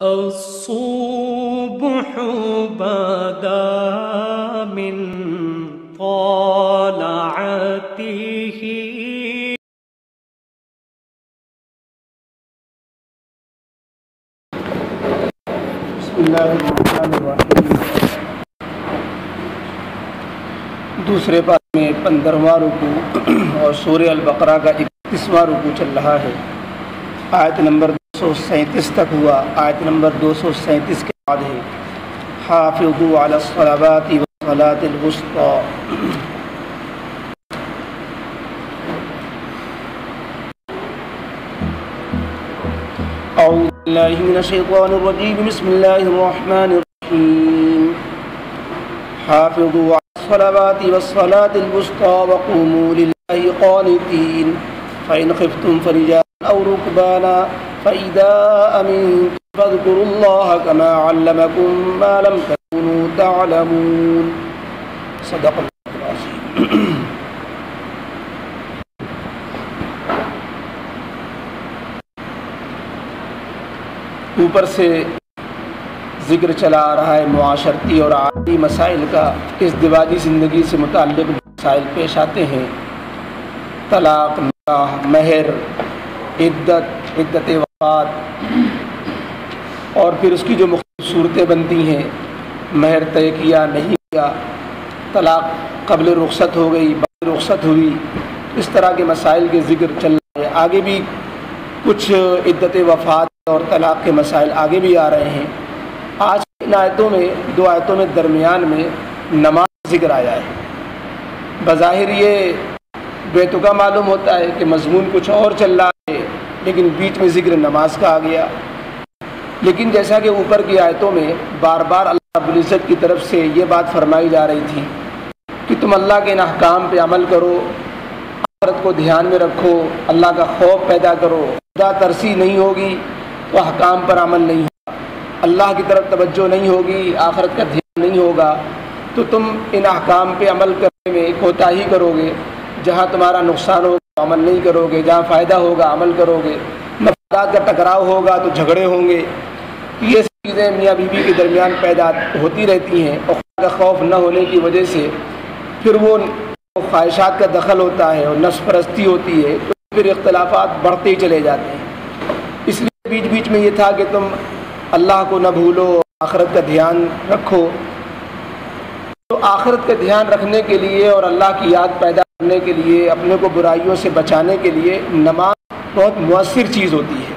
الصبح بدا من طلعته بسم اللہ الرحمن الرحیم۔ دوسرے پارے میں 15واں رکوع اور سورہ البقرہ کا 31واں رکوع چل رہا ہے۔ آیت نمبر 237 تک ہوا، آیت نمبر 237 کے بعد ہے حافظوا علی الصلوات والصلاۃ الوسطی۔ اعوذ باللہ من الشیطان الرجیم، بسم اللہ الرحمن الرحیم۔ حافظوا علی الصلوات والصلاۃ الوسطی وقوموا للہ قانتین فإن خفتم فرجالا أو ركبانا فإذا أمنتم فاذكروا الله كما علمكم ما لم تكونوا تعلمون۔ صدق اللہ العظیم۔ اوپر سے ذکر چلا آ رہا ہے معاشرتی اور عالمی مسائل کا۔ ازدواجی زندگی سے متعلق مسائل پیش آتے ہیں، طلاق، نکاح، مہر، عدت وفات، اور پھر اس کی جو مختلف صورتیں بنتی ہیں، مہر طے کیا نہیں کیا، طلاق قبل رخصت ہو گئی، بعد رخصت ہوئی، اس طرح کے مسائل کے ذکر چل رہے ہیں۔ آگے بھی کچھ عدت وفات اور طلاق کے مسائل آگے بھی آ رہے ہیں۔ آج ان آیتوں میں، دو آیتوں میں درمیان میں نماز ذکر آیا ہے۔ بظاہر یہ بے تکا معلوم ہوتا ہے کہ مضمون کچھ اور چل رہا ہے، لیکن بیچ میں ذکر نماز کا آ گیا۔ لیکن جیسا کہ اوپر کی آیتوں میں بار بار اللہ رب العزت کی طرف سے یہ بات فرمائی جا رہی تھی کہ تم اللہ کے ان احکام پہ عمل کرو، آخرت کو دھیان میں رکھو، اللہ کا خوف پیدا کرو، خدا ترسی نہیں ہوگی تو احکام پر عمل نہیں ہوگا، اللہ کی طرف توجہ نہیں ہوگی، آخرت کا دھیان نہیں ہوگا، تو تم ان احکام پہ عمل کرنے میں کوتاہی کرو گے۔ جہاں تمہارا نقصان ہوگا عمل نہیں کرو گے، جہاں فائدہ ہوگا عمل کرو گے، مفادات کا ٹکراؤ ہوگا تو جھگڑے ہوں گے۔ یہ چیزیں میاں بیوی کے درمیان پیدا ہوتی رہتی ہیں، اور خدا کا خوف نہ ہونے کی وجہ سے پھر وہ خواہشات کا دخل ہوتا ہے اور نفس پرستی ہوتی ہے، تو پھر اختلافات بڑھتے ہی چلے جاتے ہیں۔ اس لیے بیچ بیچ میں یہ تھا کہ تم اللہ کو نہ بھولو، آخرت کا دھیان رکھو۔ تو آخرت کا دھیان رکھنے کے لیے اور اللہ کی یاد پیدا کرنے کے لیے، اپنے کو برائیوں سے بچانے کے لیے نماز بہت مؤثر چیز ہوتی ہے۔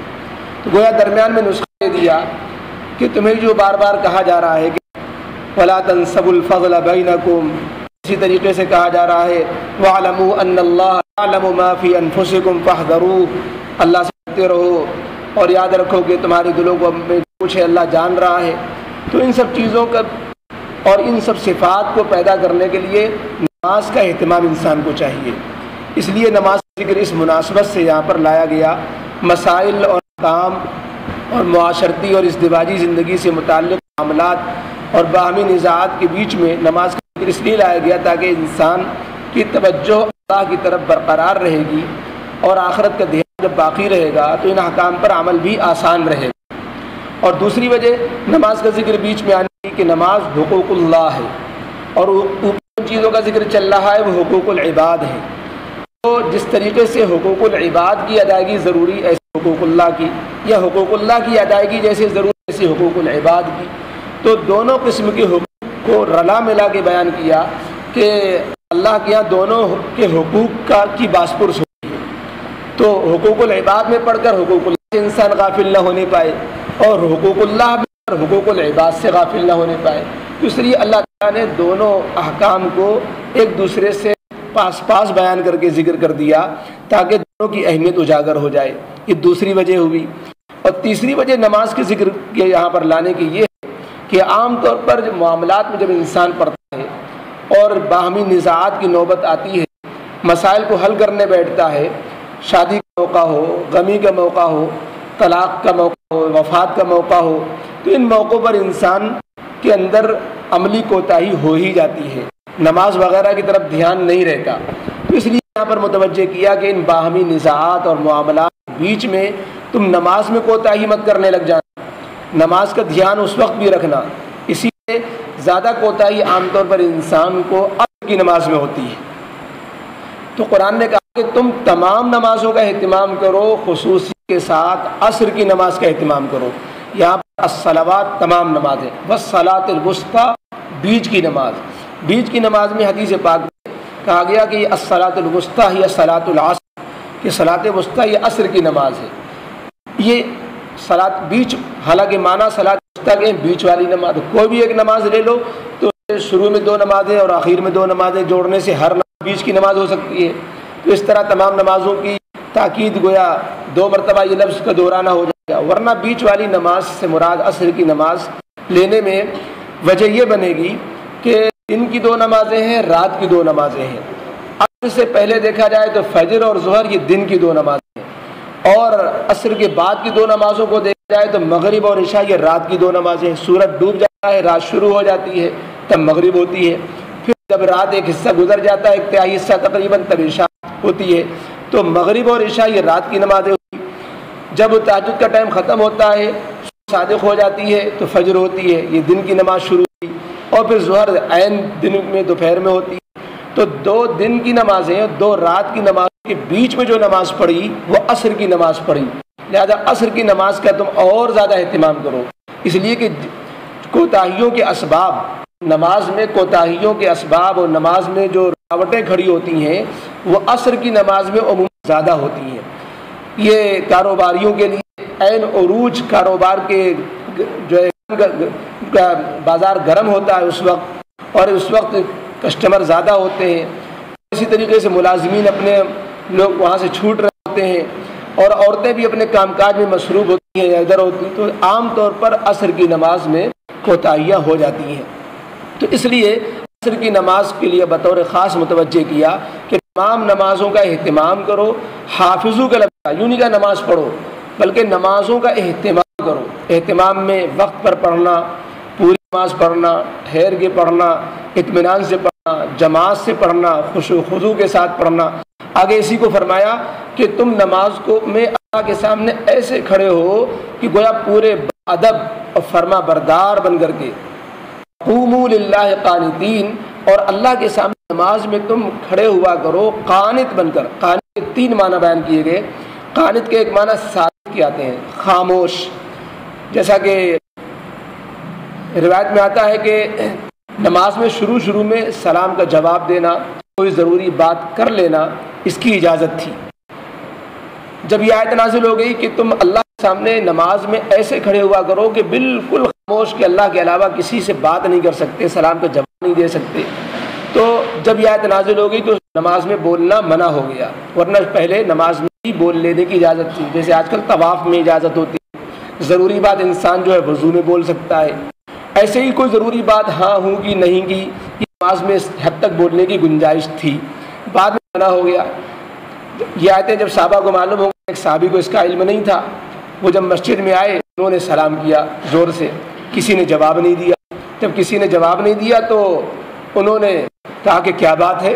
تو گویا درمیان میں نسخہ دے دیا کہ تمہیں جو بار بار کہا جا رہا ہے کہ وَلَا تَنْسَبُوا الْفَضْلَ بَيْنَكُمْ، اسی طریقے سے کہا جا رہا ہے وَاعْلَمُوا أَنَّ اللَّهَ يَعْلَمُ مَا فِي أَنفُسِكُمْ فَاحْذَرُوهُ، اللہ سے ڈرتے رہو اور یاد رکھو کہ تمہارے دلوں کو میں کچھ ہے اللہ جان رہا ہے۔ تو ان سب چیزوں کا اور ان سب صفات کو پیدا کرنے کے لیے نماز کا اہتمام انسان کو چاہیے۔ اس لیے نماز کا ذکر اس مناسبت سے یہاں پر لایا گیا۔ مسائل اور احکام اور معاشرتی اور ازدواجی زندگی سے متعلق معاملات اور باہمی نزاعات کے بیچ میں نماز کا ذکر اس لیے لایا گیا تاکہ انسان کی توجہ اللہ کی طرف برقرار رہے گی، اور آخرت کا دھیان جب باقی رہے گا تو ان احکام پر عمل بھی آسان رہے گا۔ اور دوسری وجہ نماز کا ذکر بیچ میں آنے کی کہ نماز حقوق اللہ ہے، اور اوپر چیزوں کا ذکر چل رہا ہے وہ حقوق العباد ہے۔ تو جس طریقے سے حقوق العباد کی ادائیگی ضروری ایسے حقوق اللہ کی، یا حقوق اللہ کی ادائیگی جیسے ضروری ایسے حقوق العباد کی، تو دونوں قسم کے حقوق کو رلا ملا کے بیان کیا کہ اللہ کے یہاں دونوں کے حقوق کی باسپرس ہوتی ہے۔ تو حقوق العباد میں پڑھ کر حقوق اللہ سے انسان غافل نہ ہونے پائے، اور حقوق اللہ میں حقوق العباد سے غافل نہ ہونے پائے۔ اس لیے اللہ تعالیٰ نے دونوں احکام کو ایک دوسرے سے پاس پاس بیان کر کے ذکر کر دیا تاکہ دونوں کی اہمیت اجاگر ہو جائے۔ یہ دوسری وجہ ہوئی۔ اور تیسری وجہ نماز کے ذکر کے یہاں پر لانے کی یہ ہے کہ عام طور پر جب معاملات میں جب انسان پڑھتا ہے اور باہمی نزاعات کی نوبت آتی ہے، مسائل کو حل کرنے بیٹھتا ہے، شادی کا موقع ہو، غمی کا موقع ہو، طلاق کا موقع ہو، وفات کا موقع ہو، تو ان موقعوں پر انسان کے اندر عملی کوتاہی ہو ہی جاتی ہے، نماز وغیرہ کی طرف دھیان نہیں رہتا۔ تو اس لیے یہاں پر متوجہ کیا کہ ان باہمی نزاعات اور معاملات کے بیچ میں تم نماز میں کوتاہی مت کرنے لگ جانا۔ نماز کا دھیان اس وقت بھی رکھنا، اسی لیے زیادہ کوتاہی عام طور پر انسان کو عصر کی نماز میں ہوتی ہے۔ تو قرآن نے کہا کہ تم تمام نمازوں کا اہتمام کرو، خصوصی کے ساتھ عصر کی نماز کا اہتمام کرو۔ یہاں پر الصلوات تمام نمازیں، والصلاۃ الوسطیٰ بیچ کی نماز، بیچ کی نماز میں حدیث پاک میں کہا گیا کہ یہ الصلاۃ الوسطیٰ ہی صلاۃ العصر، کہ صلاۃ وسطیٰ یہ عصر کی نماز ہے۔ یہ صلاۃ بیچ، حالانکہ معنی صلاۃ وسطیٰ کے بیچ والی نماز، کوئی بھی ایک نماز لے لو تو شروع میں 2 نمازیں اور آخر میں 2 نمازیں جوڑنے سے ہر نماز بیچ کی نماز ہو سکتی ہے۔ تو اس طرح تمام نمازوں کی تاکید گویا 2 مرتبہ یہ لفظ کا دہرانا ہو جائے گا، ورنہ بیچ والی نماز سے مراد عصر کی نماز لینے میں وجہ یہ بنے گی کہ دن کی 2 نمازیں ہیں، رات کی 2 نمازیں ہیں۔ عصر سے پہلے دیکھا جائے تو فجر اور ظہر یہ دن کی 2 نمازیں ہیں، اور عصر کے بعد کی 2 نمازوں کو دیکھا جائے تو مغرب اور عشاء یہ رات کی 2 نمازیں ہیں۔ سورج ڈوب جاتا ہے، رات شروع ہو جاتی ہے، تب مغرب ہوتی ہے، پھر جب رات ایک حصہ گزر جاتا ہے، 1/3 حصہ تقریباً، تب عشاء ہوتی ہے۔ تو مغرب اور عشاء یہ رات کی نمازیں ہوتی ہیں۔ جب تہجد کا ٹائم ختم ہوتا ہے، صادق ہو جاتی ہے، تو فجر ہوتی ہے، یہ دن کی نماز شروع ہوئی، اور پھر ظہر عین دن میں دوپہر میں ہوتی ہے۔ تو 2 دن کی نمازیں، 2 رات کی نماز کے بیچ میں جو نماز پڑھی وہ عصر کی نماز پڑھی، لہذا عصر کی نماز کا تم اور زیادہ اہتمام کرو، اس لیے کہ کوتاہیوں کے اسباب، نماز میں کوتاہیوں کے اسباب اور نماز میں جو رکاوٹیں کھڑی ہوتی ہیں وہ عصر کی نماز میں عموماً زیادہ ہوتی ہیں۔ یہ کاروباریوں کے لیے عین عروج، کاروبار کے جو ہے بازار گرم ہوتا ہے اس وقت، اور اس وقت کسٹمر زیادہ ہوتے ہیں، اسی طریقے سے ملازمین اپنے لوگ وہاں سے چھوٹ رہے ہوتے ہیں، اور عورتیں بھی اپنے کام کاج میں مصروف ہوتی ہیں یا ادھر ہوتی ہیں، تو عام طور پر عصر کی نماز میں کوتاہیاں ہو جاتی ہیں۔ تو اس لیے عصر کی نماز کے لیے بطور خاص متوجہ کیا کہ تمام نمازوں کا اہتمام کرو، حافظو کا لفظ یوں نہیں کہ نماز پڑھو، بلکہ نمازوں کا اہتمام کرو۔ اہتمام میں وقت پر پڑھنا، پوری نماز پڑھنا، ٹھہر کے پڑھنا، اطمینان سے پڑھنا، جماعت سے پڑھنا، خشوع و خضوع کے ساتھ پڑھنا۔ آگے اسی کو فرمایا کہ تم نماز کو میں اللہ کے سامنے ایسے کھڑے ہو کہ گویا پورے ادب اور فرما بردار بن کر کے، قوموا للہ قانتین، اور اللہ کے سامنے نماز میں تم کھڑے ہوا کرو قانت بن کر۔ قانت کے 3 معنی بیان کیے گئے۔ قانت کے ایک معنی ساکت کے آتے ہیں، خاموش، جیسا کہ روایت میں آتا ہے کہ نماز میں شروع میں سلام کا جواب دینا، کوئی ضروری بات کر لینا، اس کی اجازت تھی۔ جب یہ آیت نازل ہو گئی کہ تم اللہ کے سامنے نماز میں ایسے کھڑے ہوا کرو کہ بالکل خاموش، کہ اللہ کے علاوہ کسی سے بات نہیں کر سکتے، سلام کا جواب نہیں دے سکتے، تو جب یہ آیت نازل ہو گئی تو نماز میں بولنا منع ہو گیا، ورنہ پہلے نماز میں ہی بول لینے کی اجازت تھی۔ جیسے آج کل طواف میں اجازت ہوتی ہے، ضروری بات انسان جو ہے وضو میں بول سکتا ہے، ایسے ہی کوئی ضروری بات ہاں ہوں کی نہیں کی، نماز میں اس حد تک بولنے کی گنجائش تھی، بعد میں منع ہو گیا۔ یہ آیتیں جب صحابہ کو معلوم ہو گیا، ایک صحابی کو اس کا علم نہیں تھا، وہ جب مسجد میں آئے انہوں نے سلام کیا زور سے، کسی نے جواب نہیں دیا۔ جب کسی نے جواب نہیں دیا تو انہوں نے کہا کہ کیا بات ہے،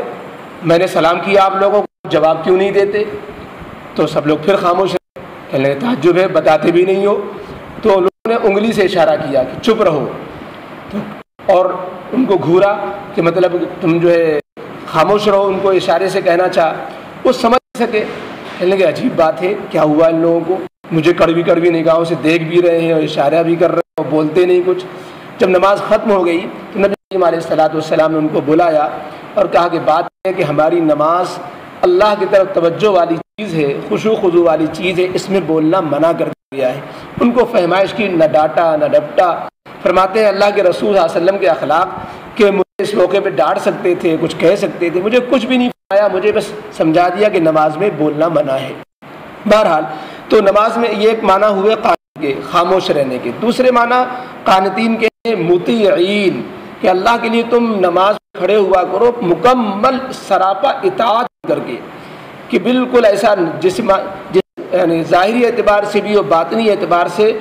میں نے سلام کیا آپ لوگوں کو، جواب کیوں نہیں دیتے؟ تو سب لوگ پھر خاموش ہیں، کہنے لگے تعجب ہے، بتاتے بھی نہیں ہو۔ تو لوگوں نے انگلی سے اشارہ کیا کہ چپ رہو، اور ان کو گھورا کہ مطلب تم جو ہے خاموش رہو، ان کو اشارے سے کہنا چاہا، وہ سمجھ سکے۔ کہنے لگے عجیب بات ہے، کیا ہوا ان لوگوں کو، مجھے کڑوی نگاہوں سے دیکھ بھی رہے ہیں اور اشارہ بھی کر رہے ہیں اور بولتے نہیں کچھ۔ جب نماز ختم ہو گئی تو نبی علیہ الصلوۃ نے ان کو بلایا اور کہا کہ بات ہے کہ ہماری نماز اللہ کی طرف توجہ والی چیز ہے، خشوع خضوع والی چیز ہے، اس میں بولنا منع کر دیا ہے۔ ان کو فہمائش کی، نہ ڈانٹا نہ ڈپٹا۔ فرماتے ہیں اللہ کے رسول صلی اللہ علیہ وسلم کے اخلاق کہ مجھے اس موقع پہ ڈانٹ سکتے تھے، کچھ کہہ سکتے تھے، مجھے کچھ بھی نہیں فرمایا، مجھے بس سمجھا دیا کہ نماز میں بولنا منع ہے۔ بہرحال تو نماز میں یہ ایک معنی ہوئے قانت کے، خاموش رہنے کے۔ دوسرے معنی قانتین کے مطیعین، کہ اللہ کے لیے تم نماز میں کھڑے ہوا کرو مکمل سراپا اطاعت کر کے، کہ بالکل ایسا یعنی ظاہری اعتبار سے بھی اور باطنی اعتبار سے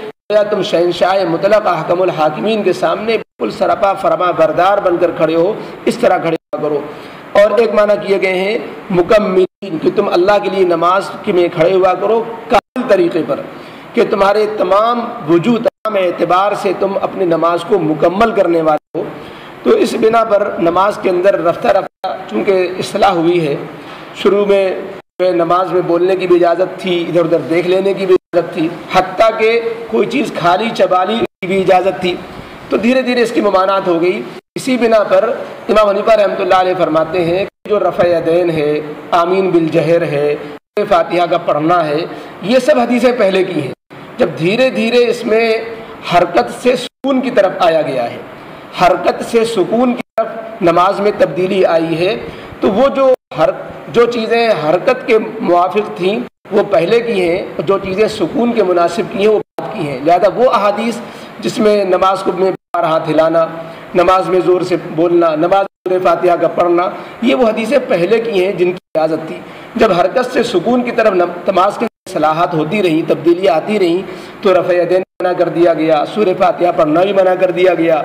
تم شہنشاہ مطلق حکم الحاکمین کے سامنے بالکل سراپا فرما بردار بن کر کھڑے ہو، اس طرح کھڑے ہوا کرو۔ اور ایک معنی کیے گئے ہیں مکملین، کہ تم اللہ کے لیے نماز میں کھڑے ہوا کرو کامل طریقے پر، کہ تمہارے تمام وجود، تمام اعتبار سے تم اپنی نماز کو مکمل کرنے والے ہو۔ تو اس بنا پر نماز کے اندر رفتہ رفتہ چونکہ اصلاح ہوئی ہے، شروع میں نماز میں بولنے کی بھی اجازت تھی، ادھر ادھر دیکھ لینے کی بھی اجازت تھی، حتیٰ کہ کوئی چیز کھالی چبالی کی بھی اجازت تھی، تو دھیرے دھیرے اس کی ممانعت ہو گئی۔ اسی بنا پر امام حنیفہ رحمۃ اللہ علیہ فرماتے ہیں کہ جو رفع یدین ہے، آمین بالجہر ہے، فاتحہ کا پڑھنا ہے، یہ سب حدیثیں پہلے کی ہیں۔ جب دھیرے دھیرے اس میں حرکت سے سکون کی طرف آیا گیا ہے، حرکت سے سکون کی طرف نماز میں تبدیلی آئی ہے، تو وہ جو چیزیں حرکت کے موافق تھیں وہ پہلے کی ہیں، اور جو چیزیں سکون کے مناسب کی ہیں وہ بعد کی ہیں۔ لہذا وہ احادیث جس میں نماز کو میں بار ہاتھ ہلانا، نماز میں زور سے بولنا، نماز میں سورہ فاتحہ کا پڑھنا، یہ وہ حدیثیں پہلے کی ہیں جن کی اجازت تھی۔ جب حرکت سے سکون کی طرف نماز کے اصلاحات ہوتی رہیں، تبدیلیاں آتی رہیں، تو رفع یدین منع کر دیا گیا، سورہ فاتحہ پڑھنا بھی منع کر دیا گیا،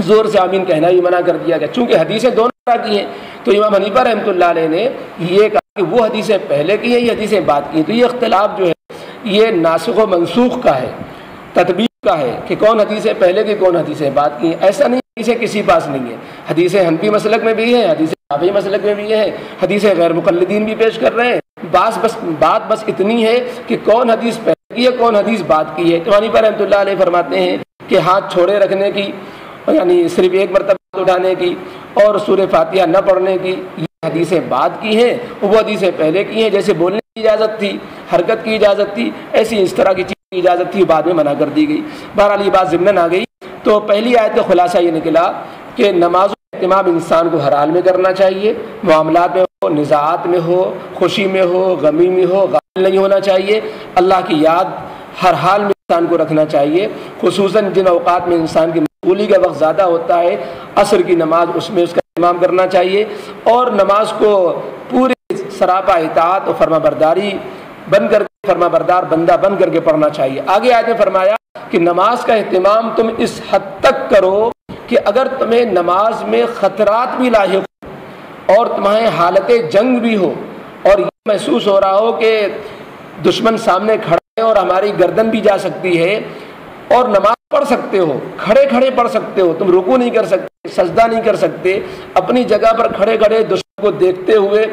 زور سے آمین کہنا بھی منع کر دیا گیا۔ چونکہ حدیثیں دونوں طرح کی ہیں، تو امام حنیفہ رحمۃ اللہ علیہ نے یہ کہا کہ وہ حدیثیں پہلے کی ہیں، یہ حدیثیں بعد کی ہیں۔ تو یہ اختلاف جو ہے یہ ناسخ و منسوخ کا ہے، تطبیق کا ہے، کہ کون حدیثیں پہلے کی کون حدیثیں بعد کی ہیں۔ ایسا نہیں حدیثیں کسی پاس نہیں ہیں، حدیثیں حنفی مسلک میں بھی ہیں، حدیثیں شافعی مسلک میں بھی ہیں، حدیثیں غیر مقلدین بھی پیش کر رہے ہیں۔ بات بس اتنی ہے کہ کون حدیث پہلے کی ہے کون حدیث بعد کی ہے۔ امام حنیفہ رحمۃ اللہ علیہ فرماتے ہیں کہ ہاتھ چھوڑے رکھنے کی، یعنی صرف ایک مرتبہ اٹھانے کی، اور سورہ فاتحہ نہ پڑھنے کی، یہ حدیثیں بعد کی ہیں، وہ حدیثیں پہلے کی ہیں۔ جیسے بولنے کی اجازت تھی، حرکت کی اجازت تھی، ایسی اس طرح کی چیز کی اجازت تھی، بعد میں منع کر دی گئی۔ بہرحال یہ بات ضمن آ گئی۔ تو پہلی آیت کا خلاصہ یہ نکلا کہ نماز کا اہتمام انسان کو ہر حال میں کرنا چاہیے، معاملات میں ہو، نزاعات میں ہو، خوشی میں ہو، غمی میں ہو، غافل نہیں ہونا چاہیے۔ اللہ کی یاد ہر حال میں انسان کو رکھنا چاہیے، خصوصاً جن اوقات میں انسان کی مشغولی کا وقت زیادہ ہوتا ہے، عصر کی نماز اس میں اس کا اہتمام کرنا چاہیے، اور نماز کو پوری سراپا اطاعت اور فرما برداری بن کر فرما بردار بندہ بن کر کے پڑھنا چاہیے۔ آگے آیت میں فرمایا کہ نماز کا اہتمام تم اس حد تک کرو کہ اگر تمہیں نماز میں خطرات بھی لاحق ہو اور تمہیں حالت جنگ بھی ہو، اور یہ محسوس ہو رہا ہو کہ دشمن سامنے کھڑا ہے اور ہماری گردن بھی جا سکتی ہے، اور نماز پڑھ سکتے ہو، کھڑے کھڑے پڑھ سکتے ہو، تم رکوع نہیں کر سکتے، سجدہ نہیں کر سکتے، اپنی جگہ پر کھڑے کھڑے دشمن کو دیکھتے ہوئے،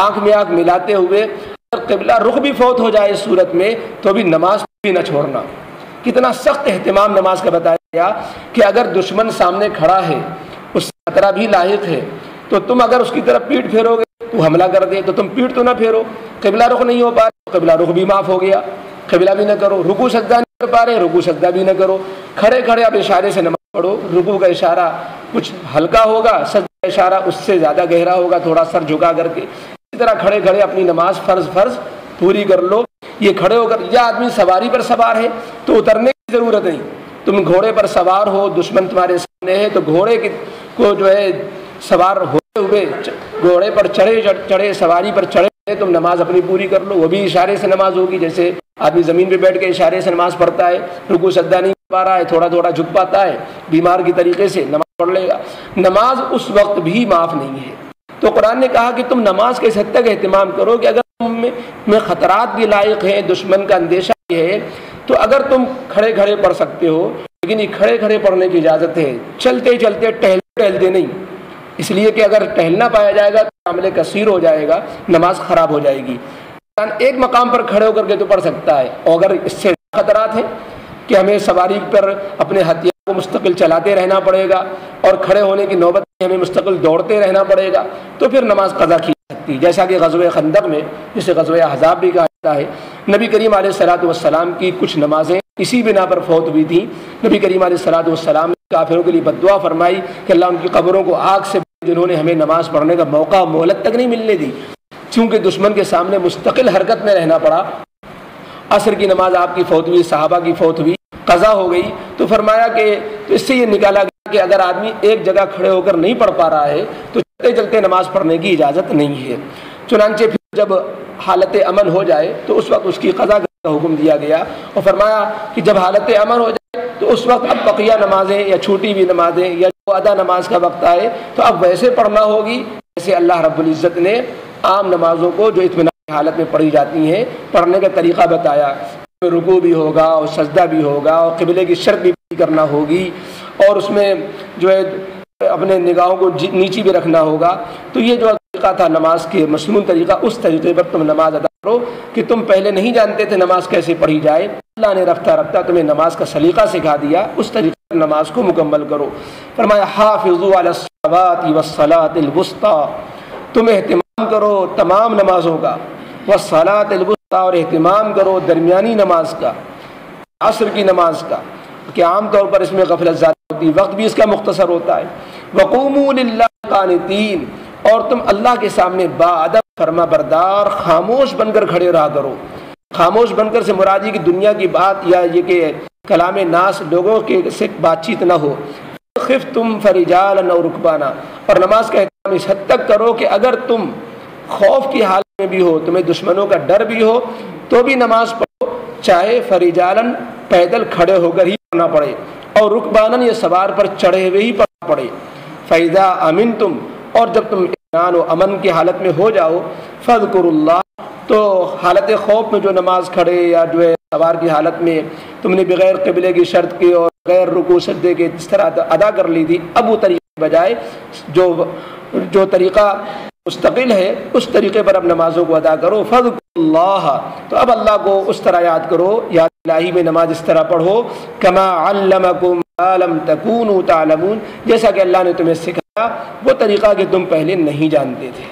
آنکھ میں آنکھ ملاتے ہوئے، اگر قبلہ رخ بھی فوت ہو جائے اس صورت میں تو بھی نماز بھی نہ چھوڑنا۔ کتنا سخت اہتمام نماز کا بتایا گیا کہ اگر دشمن سامنے کھڑا ہے، اس سے خطرہ بھی لاحق ہے، تو تم اگر اس کی طرف پیٹ پھیرو گے تو حملہ کر دے، تو تم پیٹ تو نہ پھیرو۔ قبلہ رخ نہیں ہو پا رہے، قبلہ رخ بھی معاف ہو گیا، قبلہ بھی نہ کرو۔ رکوع سجدہ نہیں کر پا رہے، رکوع سجدہ بھی نہ کرو۔ کھڑے کھڑے آپ اشارے سے نماز پڑھو، رکوع کا اشارہ کچھ ہلکا ہوگا، سجدہ کا اشارہ اس سے زیادہ گہرا ہوگا، تھوڑا سر جھکا کر کے۔ اسی طرح کھڑے کھڑے اپنی نماز فرض پوری کر لو۔ یہ کھڑے ہو کر، یا آدمی سواری پر سوار ہے تو اترنے کی ضرورت نہیں، تم گھوڑے پر سوار ہو، دشمن تمہارے سامنے ہے، تو گھوڑے کو جو ہے سوار ہوتے ہوئے گھوڑے پر چڑھے سواری پر چڑھے تم نماز اپنی پوری کر لو، وہ بھی اشارے سے نماز ہوگی۔ جیسے آدمی زمین پہ بیٹھ کے اشارے سے نماز پڑھتا ہے، رکوع سجدہ نہیں کر پا رہا ہے، تھوڑا تھوڑا جھک پاتا ہے، بیمار کی طریقے سے نماز پڑھ لے گا۔ نماز اس وقت بھی معاف نہیں ہے۔ تو قرآن نے کہا کہ تم نماز کے اس حد تک اہتمام کرو کہ اگر تم میں خطرات بھی لائق ہیں، دشمن کا اندیشہ بھی ہے، تو اگر تم کھڑے کھڑے پڑھ سکتے ہو، لیکن یہ کھڑے کھڑے پڑھنے کی اجازت ہے، چلتے چلتے ٹہلتے نہیں، اس لیے کہ اگر ٹہلنا پایا جائے گا تو عمل کثیر ہو جائے گا، نماز خراب ہو جائے گی۔ ایک مقام پر کھڑے ہو کر کے تو پڑھ سکتا ہے، اور اگر اس سے خطرات ہیں کہ ہمیں سواری پر اپنے ہتھیار کو مستقل چلاتے رہنا پڑے گا، اور کھڑے ہونے کی نوبت میں ہمیں مستقل دوڑتے رہنا پڑے گا، تو پھر نماز قضا کی جا سکتی ہے۔ جیسا کہ غزوہ خندق میں، جسے غزوہ احزاب بھی کہا جاتا ہے، نبی کریم علیہ الصلوۃ والسلام کی کچھ نمازیں اسی بنا پر فوت ہوئی تھیں۔ نبی کریم علیہ الصلوۃ والسلام نے کافروں کے لیے بد دعا فرمائی کہ اللہ ان کی قبروں کو آگ سے، جنہوں نے ہمیں نماز پڑھنے کا موقع مہلت تک نہیں ملنے دی، چونکہ دشمن کے سامنے مستقل حرکت میں رہنا پڑا۔ عصر کی نماز آپ کی فوت ہوئی، صحابہ کی فوت ہوئی، قضا ہو گئی، تو فرمایا کہ تو اس سے یہ نکالا گیا کہ اگر آدمی ایک جگہ کھڑے ہو کر نہیں پڑھ پا رہا ہے تو چلتے چلتے نماز پڑھنے کی اجازت نہیں ہے۔ چنانچہ پھر جب حالت امن ہو جائے تو اس وقت اس کی قضا کا حکم دیا گیا، اور فرمایا کہ جب حالت امن ہو جائے تو اس وقت اب بقیہ نمازیں یا چھوٹی ہوئی نمازیں یا جو ادا نماز کا وقت آئے تو اب ویسے پڑھنا ہوگی جیسے اللہ رب العزت نے عام نمازوں کو جو اطمینان کی حالت میں پڑھی جاتی ہیں پڑھنے کا طریقہ بتایا۔ رکوع بھی ہوگا اور سجدہ بھی ہوگا اور قبلے کی شرط بھی کرنا ہوگی اور اس میں جو ہے اپنے نگاہوں کو نیچی بھی رکھنا ہوگا. تو یہ جو طریقہ تھا نماز کے مصنون طریقہ، اس طریقے پر تم نماز ادا کرو کہ تم پہلے نہیں جانتے تھے نماز کیسے پڑھی جائے، اللہ نے رفتہ رفتہ تمہیں نماز کا سلیقہ سکھا دیا، اس طریقے پر نماز کو مکمل کرو. فرمایا حافظوا علی الصلوات والصلاۃ الوسطی، تم اہتمام کرو تمام نمازوں کا، والصلاۃ الوسطی، اور اہتمام کرو درمیانی نماز کا، عصر کی نماز کا، کہ عام طور پر اس میں غفلت زیادہ ہوتی ہے، وقت بھی اس کا مختصر ہوتا ہے. وقوموا للہ قانتین، اور تم اللہ کے سامنے باادب فرما بردار خاموش بن کر کھڑے رہا کرو. خاموش بن کر سے مراد یہ کہ دنیا کی بات یا یہ کہ کلام ناس لوگوں کے سے بات چیت نہ ہو. خفتم فرجالا او رکبانا، اور نماز کا اہتمام اس حد تک کرو کہ اگر تم خوف کی حالت میں بھی ہو، تمہیں دشمنوں کا ڈر بھی ہو، تو بھی نماز پڑھو، چاہے فریجالن پیدل کھڑے ہو کر ہی پڑھنا پڑے، اور رکبانن یہ سوار پر چڑھے ہوئے ہی پڑھنا پڑے. فَإِذَا أَمِنْتُمْ، اور جب تم اطمینان و امن کی حالت میں ہو جاؤ، فَاذْكُرُوا اللَّهَ، تو حالت خوف میں جو نماز کھڑے یا جو ہے سوار کی حالت میں تم نے بغیر قبلے کی شرط کے اور بغیر رکوع سجدے کے اس طرح ادا کر لی تھی، اب وہ طریقے کے بجائے جو طریقہ مستقل ہے اس طریقے پر اب نمازوں کو ادا کرو. فَاذْكُرُوا اللَّهَ، تو اب اللہ کو اس طرح یاد کرو، یاد الہی میں نماز اس طرح پڑھو، كَمَا عَلَّمَكُمْ مَا لَمْ تَكُونُوا تَعْلَمُونَ، جیسا کہ اللہ نے تمہیں سکھایا وہ طریقہ کہ تم پہلے نہیں جانتے تھے.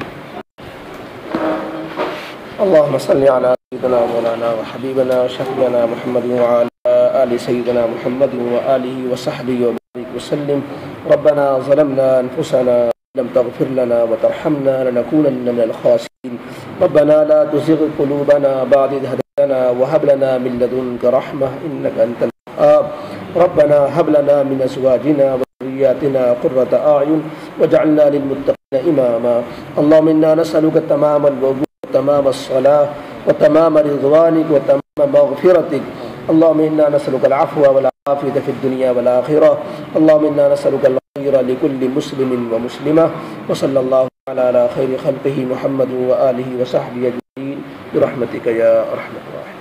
اللهم صل على سيدنا مولانا وحبيبنا وشفيعنا محمد وعلى آل سيدنا محمد وآله وصحبه وبارك وسلم. ربنا ظلمنا أنفسنا لم تغفر لنا وترحمنا لنكونن من الخاسرين. ربنا لا تزغ قلوبنا بعد إذ هديتنا وهب لنا من لدنك رحمة إنك أنت الوهاب. ربنا هب لنا من أزواجنا وذرياتنا قرة أعين واجعلنا للمتقين إماما. اللهم إنا نسألك تمام الوضوء وتمام الصلاة وتمام رضوانك وتمام مغفرتك. اللهم إنا نسألك العفو والعافية في الدنيا والآخرة. اللهم إنا نسألك الخير لكل مسلم ومسلمة. وصلى الله على خير خلقه محمد وآله وصحبه أجمعين برحمتك يا أرحم الراحمين.